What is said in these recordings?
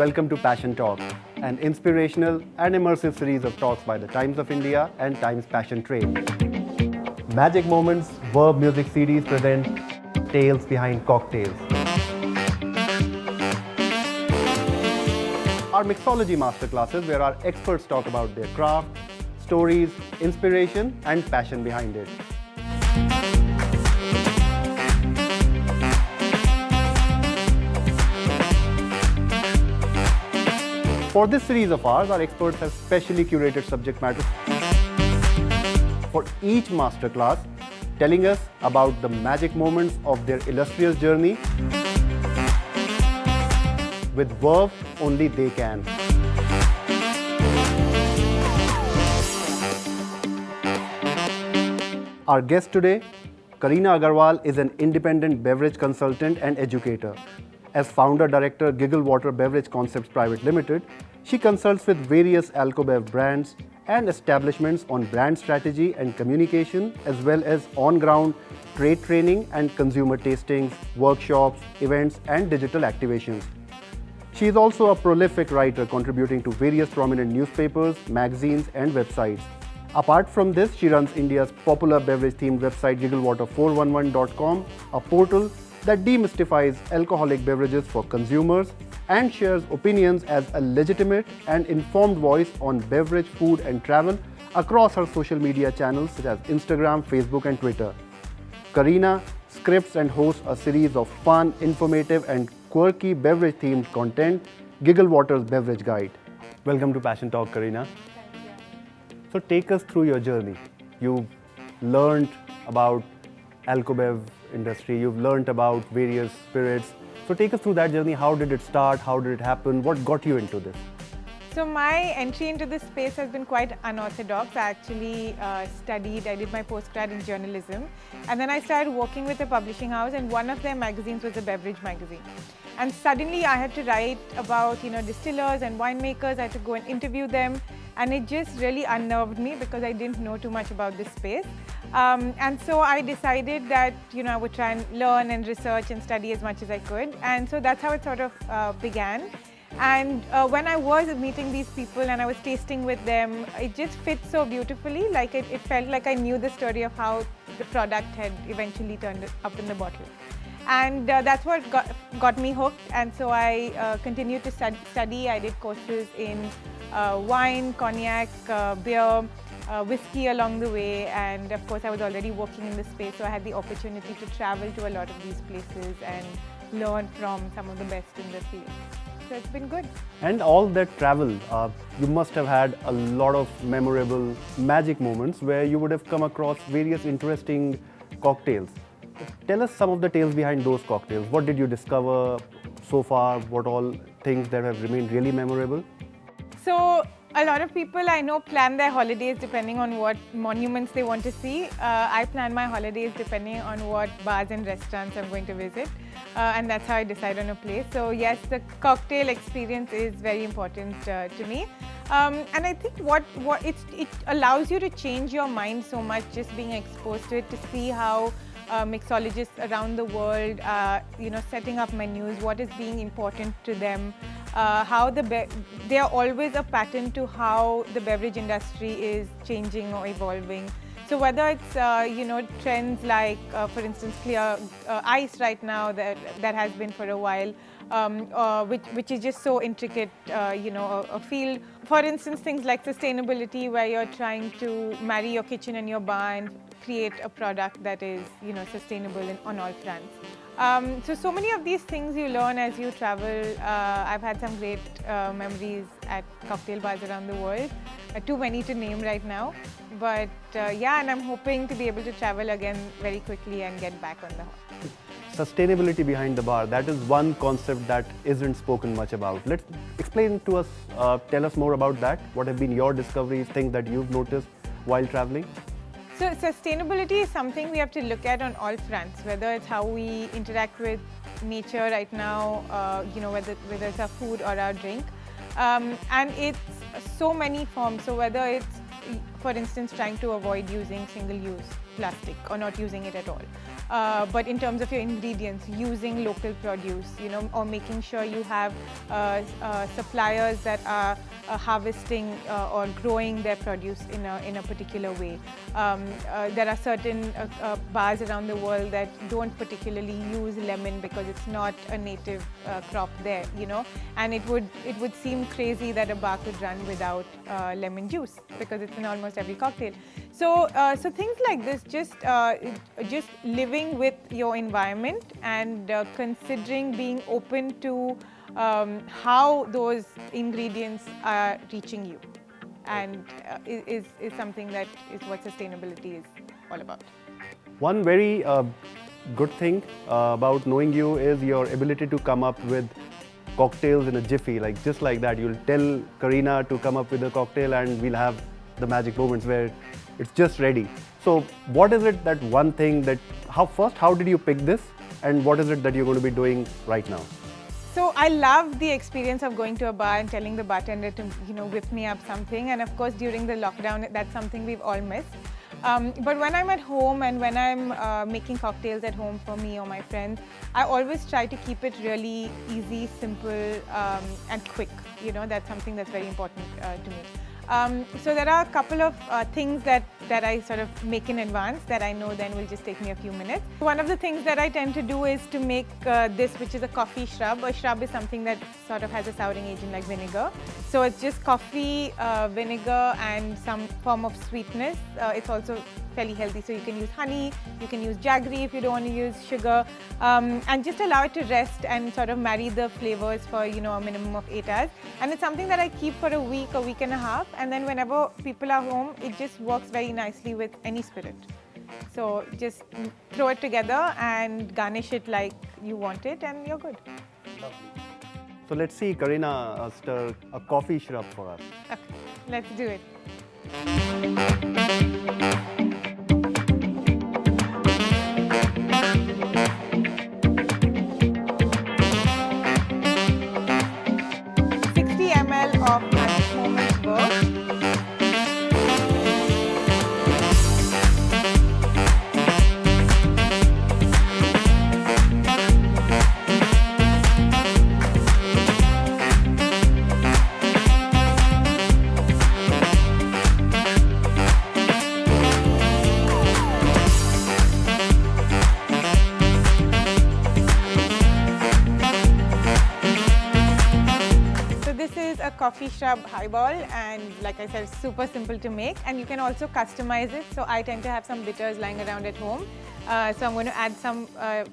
welcome to Passion Talk, an inspirational and immersive series of talks by the Times of India and Times Passion Train. Magic Moments Verve Music CDs present Tales Behind Cocktails. Our mixology masterclasses where our experts talk about their craft, stories, inspiration and passion behind it. For this series of ours, our experts have specially curated subject matter for each masterclass, telling us about the magic moments of their illustrious journey. With Verve, only they can. Our guest today, Karina Aggarwal, is an independent beverage consultant and educator. As founder-director Giggle Water Beverage Concepts Pvt, she consults with various Alco-beverage brands and establishments on brand strategy and communication, as well as on-ground trade training and consumer tastings, workshops, events, and digital activations. She is also a prolific writer contributing to various prominent newspapers, magazines, and websites. Apart from this, she runs India's popular beverage-themed website gigglewater411.com, a portal that demystifies alcoholic beverages for consumers and shares opinions as a legitimate and informed voice on beverage, food and travel across her social media channels such as Instagram, Facebook and Twitter. Kareena scripts and hosts a series of fun, informative and quirky beverage-themed content, Giggle Water's Beverage Guide. Welcome to Passion Talk, Kareena. Thank you. So take us through your journey. You've learned about Alco-bev industry, you've learned about various spirits. So take us through that journey. How did it start? How did it happen? What got you into this? So my entry into this space has been quite unorthodox. I actually I did my postgrad in journalism, and then I started working with a publishing house, and one of their magazines was a beverage magazine. And suddenly I had to write about distillers and winemakers. I had to go and interview them, and it just really unnerved me because I didn't know too much about this space. And so I decided that I would try and learn and research and study as much as I could, and so that's how it sort of began. And when I was meeting these people and I was tasting with them, it just fit so beautifully. Like it felt like I knew the story of how the product had eventually turned up in the bottle. And that's what got me hooked. And so I continued to study. I did courses in wine, cognac, beer, whiskey along the way. And of course, I was already working in the space, so I had the opportunity to travel to a lot of these places and learn from some of the best in the field. So it's been good. And all that travel, you must have had a lot of memorable magic moments where you would have come across various interesting cocktails. Tell us some of the tales behind those cocktails. What did you discover so far? What all things that have remained really memorable? So a lot of people I know plan their holidays depending on what monuments they want to see. I plan my holidays depending on what bars and restaurants I'm going to visit. And that's how I decide on a place. So yes, the cocktail experience is very important to me. And I think it allows you to change your mind so much, just being exposed to it, to see how mixologists around the world setting up menus, what is being important to them, how they are always a pattern to how the beverage industry is changing or evolving. So whether it's trends like for instance clear ice right now that has been for a while, which is just so intricate, a field. For instance, things like sustainability, where you're trying to marry your kitchen and your bar and create a product that is sustainable on all fronts. So many of these things you learn as you travel. I've had some great memories at cocktail bars around the world. Too many to name right now. But yeah, and I'm hoping to be able to travel again very quickly and get back on the horse. Sustainability behind the bar, that is one concept that isn't spoken much about. Let's explain to us, tell us more about that. What have been your discoveries, things that you've noticed while traveling? So sustainability is something we have to look at on all fronts, whether it's how we interact with nature right now, whether it's our food or our drink. And it's so many forms. So whether it's, for instance, trying to avoid using single-use plastic or not using it at all, But in terms of your ingredients, using local produce, or making sure you have suppliers that are harvesting or growing their produce in a particular way. There are certain bars around the world that don't particularly use lemon because it's not a native crop there, and it would seem crazy that a bar could run without lemon juice because it's in almost every cocktail. So things like this, just living with your environment and considering being open to how those ingredients are reaching you, and is something that is what sustainability is all about. One very good thing about knowing you is your ability to come up with cocktails in a jiffy, like just like that. You'll tell Kareena to come up with a cocktail and we'll have the magic moments where it's just ready. So what is it, that one thing that, how did you pick this, and what is it that you're going to be doing right now? So I love the experience of going to a bar and telling the bartender to whip me up something, and of course during the lockdown that's something we've all missed. But when I'm at home and when I'm making cocktails at home for me or my friends, I always try to keep it really easy, simple, and quick. That's something that's very important to me. So there are a couple of things that I sort of make in advance that I know then will just take me a few minutes. One of the things that I tend to do is to make this, which is a coffee shrub. A shrub is something that sort of has a souring agent like vinegar. So it's just coffee, vinegar and some form of sweetness. It's also fairly healthy, so you can use honey, you can use jaggery if you don't want to use sugar, and just allow it to rest and sort of marry the flavors for a minimum of 8 hours. And it's something that I keep for a week and a half, and then whenever people are home, it just works very nicely with any spirit. So just throw it together and garnish it like you want it, and you're good. Lovely. So let's see Kareena stir a coffee shrub for us. Okay, let's do it. Of Magic Moments Verve. Coffee shrub highball, and like I said, super simple to make, and you can also customize it. So I tend to have some bitters lying around at home, so I'm going to add some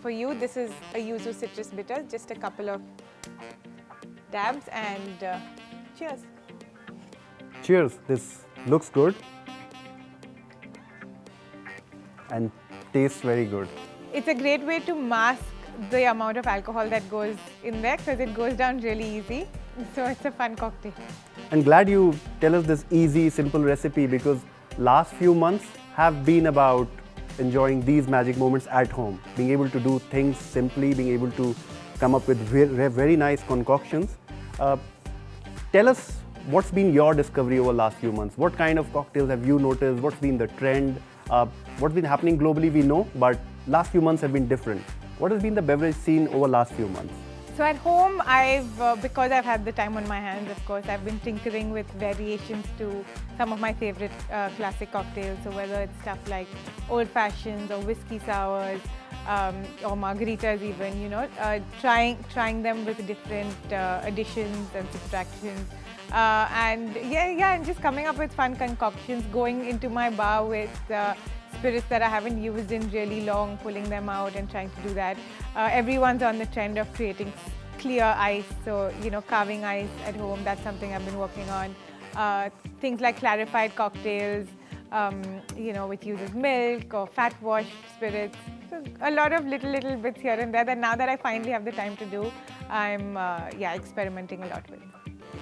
for you. This is a yuzu citrus bitter, just a couple of dabs, and cheers. Cheers. This looks good and tastes very good. It's a great way to mask the amount of alcohol that goes in there because it goes down really easy. So it's a fun cocktail. I'm glad you tell us this easy, simple recipe, because last few months have been about enjoying these magic moments at home, being able to do things simply, being able to come up with very nice concoctions. Tell us what's been your discovery over the last few months. What kind of cocktails have you noticed? What's been the trend? What's been happening globally we know, but last few months have been different. What has been the beverage scene over the last few months? So at home, because I've had the time on my hands, of course, I've been tinkering with variations to some of my favorite classic cocktails. So whether it's stuff like old fashions or whiskey sours or margaritas even, trying them with different additions and subtractions. And just coming up with fun concoctions, going into my bar with spirits that I haven't used in really long, pulling them out and trying to do that. Everyone's on the trend of creating clear ice, so carving ice at home, that's something I've been working on. Things like clarified cocktails, which uses milk or fat washed spirits. So a lot of little bits here and there that now that I finally have the time to do, I'm experimenting a lot with.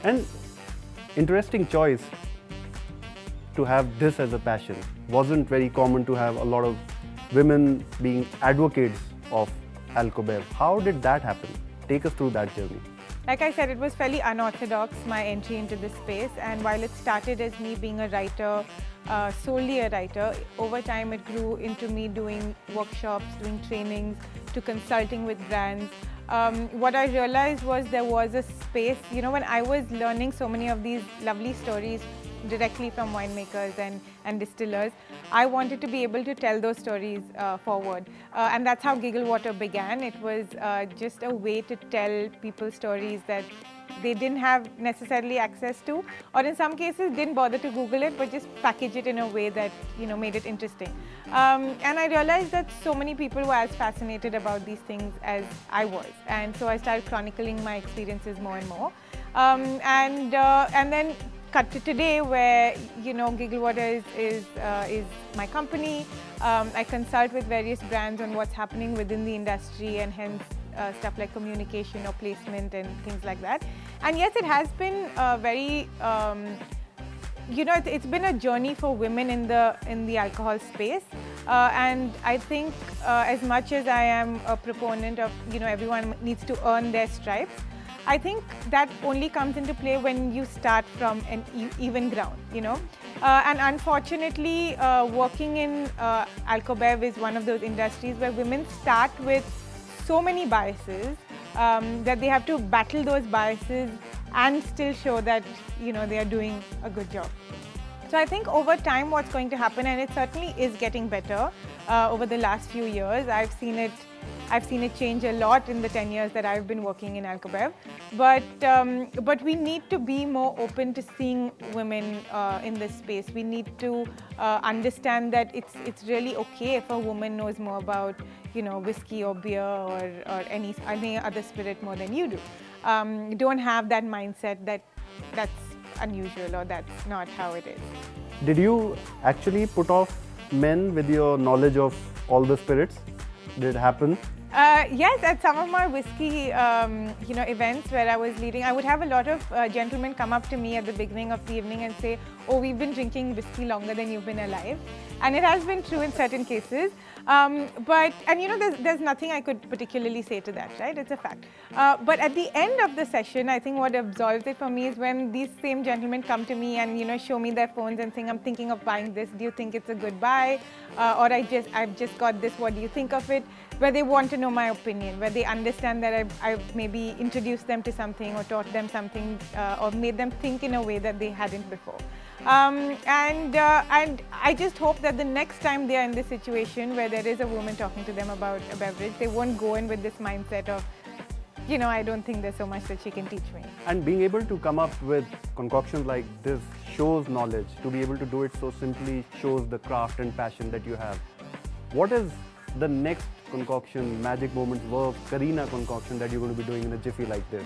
And interesting choice to have this as a passion. Wasn't very common to have a lot of women being advocates of Alco-bev. How did that happen? Take us through that journey. like I said, it was fairly unorthodox, my entry into this space. And while it started as me being a writer, solely a writer, over time it grew into me doing workshops, doing trainings, to consulting with brands. What I realized was there was a space, when I was learning so many of these lovely stories directly from winemakers and distillers, I wanted to be able to tell those stories forward. And that's how Giggle Water began. It was just a way to tell people stories that they didn't have necessarily access to, or in some cases didn't bother to Google it, but just package it in a way that made it interesting. And I realized that so many people were as fascinated about these things as I was, and so I started chronicling my experiences more and more. And then cut to today, where Giggle Water is my company. I consult with various brands on what's happening within the industry, and hence stuff like communication or placement and things like that. And yes, it has been very, it's been a journey for women in the alcohol space. And I think as much as I am a proponent of everyone needs to earn their stripes, I think that only comes into play when you start from an even ground, And unfortunately, working in Alco-bev is one of those industries where women start with so many biases that they have to battle those biases and still show that, they are doing a good job. So I think over time what's going to happen, and it certainly is getting better over the last few years. I've seen it change a lot in the 10 years that I've been working in Alco-bev. But we need to be more open to seeing women in this space. We need to understand that it's really okay if a woman knows more about whiskey or beer or any other spirit more than you do. Don't have that mindset that's unusual or that's not how it is. Did you actually put off men with your knowledge of all the spirits? Did it happen? Yes, at some of my whiskey, events where I was leading, I would have a lot of gentlemen come up to me at the beginning of the evening and say, "Oh, we've been drinking whiskey longer than you've been alive," and it has been true in certain cases. There's nothing I could particularly say to that, right? It's a fact. But at the end of the session, I think what absolves it for me is when these same gentlemen come to me and show me their phones and saying, "I'm thinking of buying this. Do you think it's a good buy?" Or I've just got this. What do you think of it? Where they want to know my opinion, where they understand that I've maybe introduced them to something or taught them something or made them think in a way that they hadn't before. And I just hope that the next time they are in this situation where there is a woman talking to them about a beverage, they won't go in with this mindset of, I don't think there's so much that she can teach me. And being able to come up with concoctions like this shows knowledge. To be able to do it so simply shows the craft and passion that you have. What is the next concoction, Magic Moments Verve, Kareena concoction that you're going to be doing in a jiffy like this?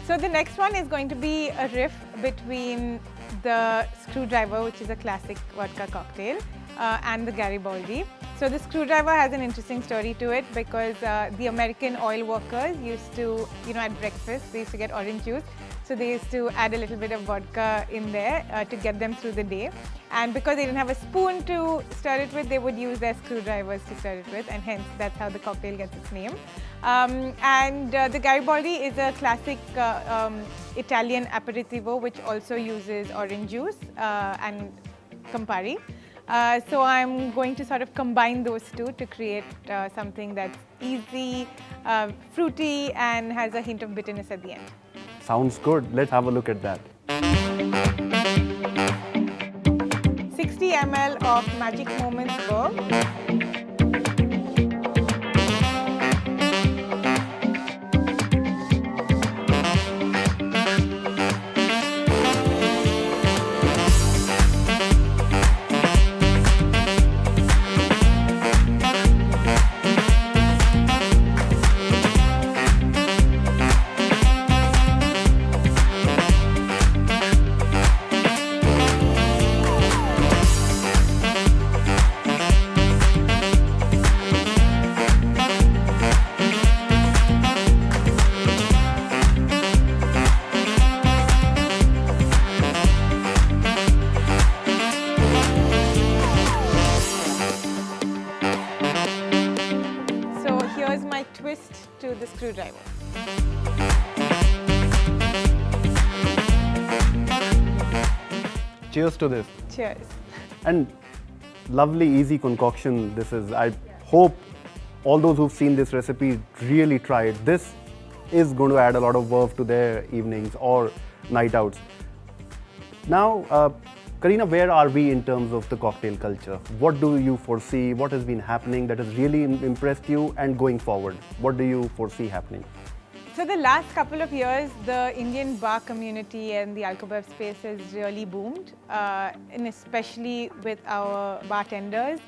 So the next one is going to be a riff between the Screwdriver, which is a classic vodka cocktail, and the Garibaldi. So the Screwdriver has an interesting story to it because the American oil workers used to, at breakfast, they used to get orange juice. So they used to add a little bit of vodka in there to get them through the day. And because they didn't have a spoon to stir it with, they would use their screwdrivers to stir it with, and hence that's how the cocktail gets its name. The Garibaldi is a classic Italian aperitivo which also uses orange juice and Campari. So I'm going to sort of combine those two to create something that's easy, fruity, and has a hint of bitterness at the end. Sounds good. Let's have a look at that. 60 ml of Magic Moments Verve. Twist to the Screwdriver. Cheers to this. Cheers. And lovely, easy concoction this is. I hope all those who've seen this recipe really try it. This is going to add a lot of verve to their evenings or night outs. Now, Kareena, where are we in terms of the cocktail culture? What do you foresee? What has been happening that has really impressed you? And going forward, what do you foresee happening? So the last couple of years, the Indian bar community and the alco-bev space has really boomed, and especially with our bartenders.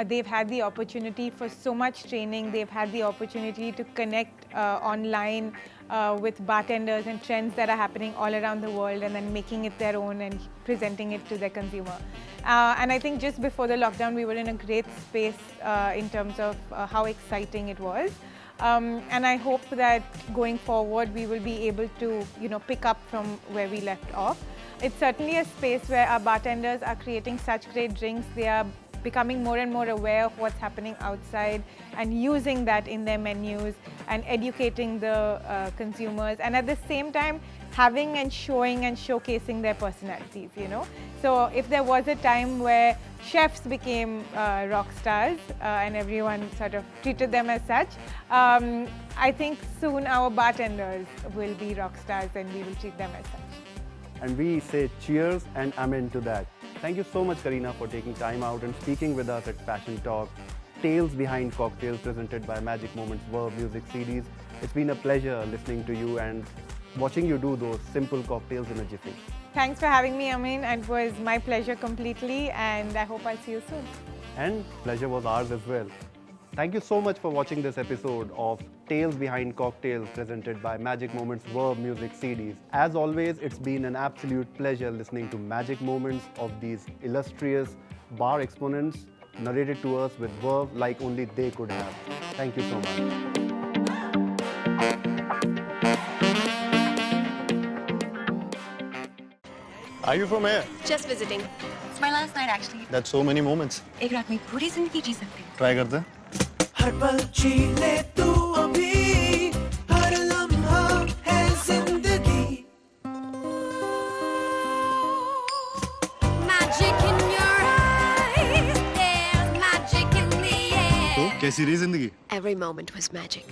They've had the opportunity for so much training. They've had the opportunity to connect online with bartenders and trends that are happening all around the world, and then making it their own and presenting it to their consumer. And I think just before the lockdown, we were in a great space in terms of how exciting it was. And I hope that going forward, we will be able to, pick up from where we left off. It's certainly a space where our bartenders are creating such great drinks. They are becoming more and more aware of what's happening outside and using that in their menus and educating the consumers, and at the same time having and showing and showcasing their personalities, So if there was a time where chefs became rock stars and everyone sort of treated them as such, I think soon our bartenders will be rock stars and we will treat them as such. And we say cheers and amen to that. Thank you so much, Kareena, for taking time out and speaking with us at Fashion Talk. Tales Behind Cocktails, presented by Magic Moments Verve Music CDs. It's been a pleasure listening to you and watching you do those simple cocktails in a jiffy. Thanks for having me, Amin. It was my pleasure completely, and I hope I'll see you soon. And pleasure was ours as well. Thank you so much for watching this episode of Tales Behind Cocktails, presented by Magic Moments Verve Music CDs. As always, it's been an absolute pleasure listening to magic moments of these illustrious bar exponents, narrated to us with verve like only they could have. Thank you so much. Are you from here? Just visiting. It's my last night actually. That's so many moments. एक रात में पूरी जिंदगी जी सकते हैं. Try करते हैं. हर पल जीले तू अभी, हर लम्हा है जिंदगी. Magic in your eyes, there's magic in the air. तो कैसी रही जिंदगी? Every moment was magic.